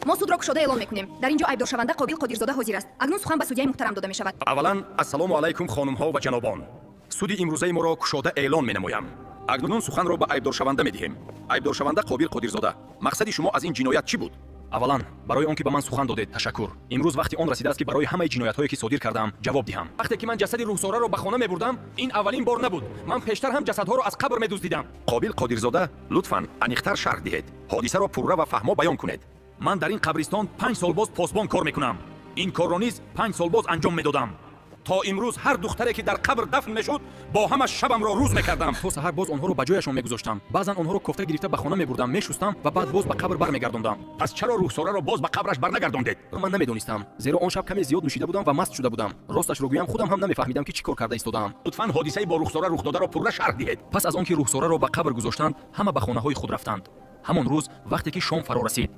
ما судро кушода эълон мекунем. Дар инҷо айбдоршаванда Қобил Қодирзода ҳозир аст. Акнун сухан ба судяи муҳтарам дода мешавад. аввалан ассалому алайкум хонумҳо ва ҷанобон. суди имрӯзаи моро кушода эълон менамоям. акнун суханро ба айбдоршаванда медиҳем. айбдоршаванда Қобил Қодирзода, мақсади шумо аз ин ҷиноят чӣ буд? аввалан барои он ки ба ман сухан додед ташаккур. имрӯз вақти он расидааст ки барои ҳамаи ҷиноятҳое ки содир кардам ҷавоб диҳам. вақте ки ман ҷасади рӯҳсораро ба хона мебурдам, ин аввалин бор набуд. ман пештар ҳам ҷасадҳоро аз қабр медуздидам. Қобил Қодирзода, лутфан аниқтар шарҳ диҳед. ҳодисаро пурра ва фаҳмо баён кунед. ман дар ин қабристон 5 сол боз посбон кор мекунам. ин корро низ 5 сол боз анҷом медодам. то имрӯз ҳар духтаре ки дар қабр дафн мешуд, бо ҳамаш шабамро рӯз мекардам. то саҳар боз онҳоро ба ҷояшон мегузоштам. баъзан онҳоро кофта гирифта ба хона мебурдам, мешустам ва баъд боз ба қабр бармегардондам. пас чаро рӯҳсораро боз ба қабраш барнагардондед? ман намедонистам, зеро он шаб каме зиёд нӯшида будам ва маст шуда будам. росташро гӯям, худам ҳам намефаҳмидам ки чӣ кор карда истодаам. лутфан ҳодисаи бо рӯҳсора рухдодаро пурра шарҳ диҳед. пас аз он ки рӯҳсораро ба қабр гузоштанд, ҳама ба хонаҳои худ рафтанд. ҳамон рӯз вақте ки шом фаро расид,